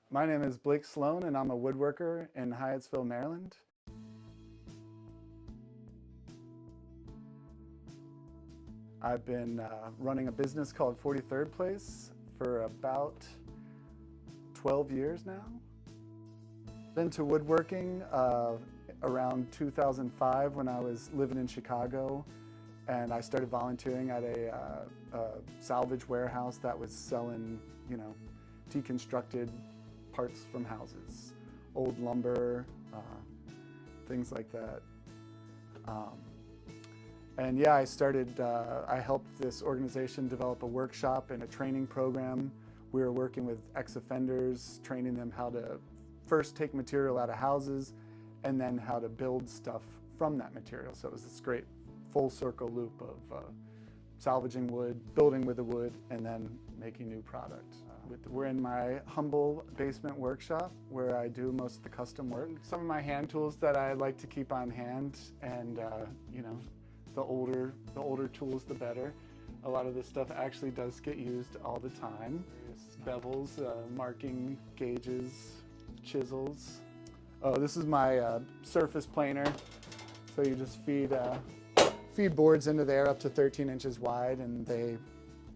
My name is Blake Sloane and I'm a woodworker in Hyattsville, Maryland. I've been running a business called 43rd Place for about 12 years now. Into woodworking around 2005 when I was living in Chicago, and I started volunteering at a salvage warehouse that was selling, deconstructed parts from houses, old lumber, things like that. And yeah, I helped this organization develop a workshop and a training program. We were working with ex-offenders, training them how to first take material out of houses and then how to build stuff from that material. So it was this great full circle loop of salvaging wood, building with the wood, and then making new product. We're in my humble basement workshop where I do most of the custom work. Some of my hand tools that I like to keep on hand, and the older tools, the better. A lot of this stuff actually does get used all the time. Bevels, marking gauges, chisels. Oh, this is my surface planer. So you just feed boards into there up to 13 inches wide, and they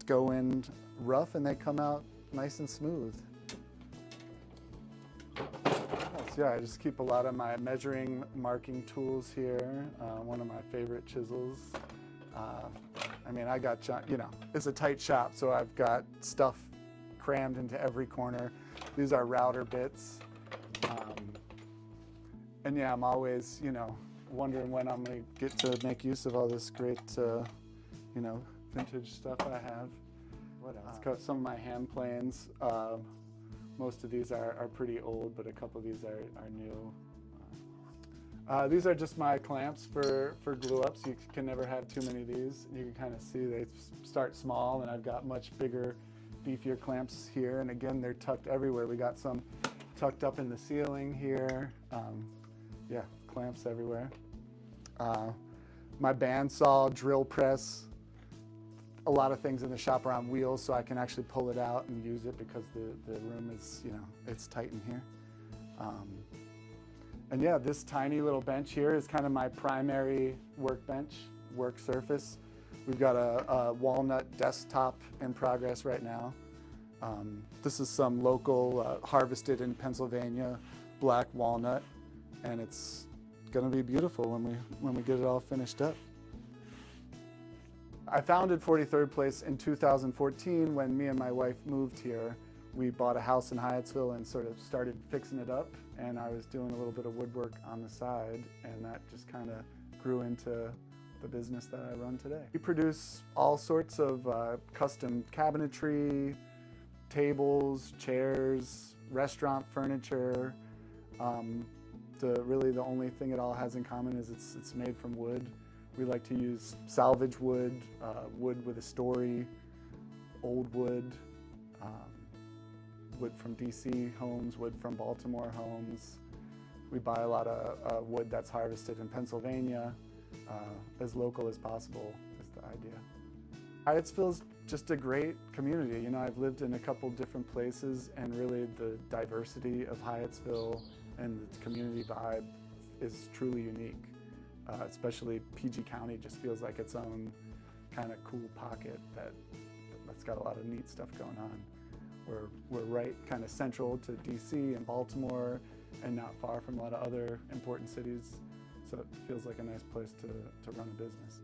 go in rough and they come out nice and smooth. So yeah, I just keep a lot of my measuring marking tools here. One of my favorite chisels. I got, it's a tight shop, so I've got stuff crammed into every corner. These are router bits. And yeah, I'm always, wondering when I'm gonna get to make use of all this great, vintage stuff I have. What else? Got some of my hand planes. Most of these are pretty old, but a couple of these are new. These are just my clamps for glue ups. You can never have too many of these. You can kind of see they start small, and I've got much bigger, beefier clamps here. And again, they're tucked everywhere. We got some tucked up in the ceiling here. Yeah, clamps everywhere. My bandsaw, drill press. A lot of things in the shop are on wheels, so I can actually pull it out and use it because the room is, it's tight in here. And yeah, this tiny little bench here is kind of my primary workbench, work surface. We've got a walnut desktop in progress right now. This is some local, harvested in Pennsylvania, black walnut, and it's gonna be beautiful when we get it all finished up. I founded 43rd Place in 2014 when me and my wife moved here. We bought a house in Hyattsville and sort of started fixing it up, and I was doing a little bit of woodwork on the side, and that just kind of grew into the business that I run today. We produce all sorts of custom cabinetry, tables, chairs, restaurant furniture. Really the only thing it all has in common is it's made from wood. We like to use salvage wood, wood with a story, old wood, wood from DC homes, wood from Baltimore homes. We buy a lot of wood that's harvested in Pennsylvania, as local as possible is the idea. Hyattsville's just a great community. I've lived in a couple different places, and really the diversity of Hyattsville and the community vibe is truly unique. Especially PG County just feels like its own kind of cool pocket that's got a lot of neat stuff going on. We're right kind of central to DC and Baltimore, and not far from a lot of other important cities, so it feels like a nice place to run a business.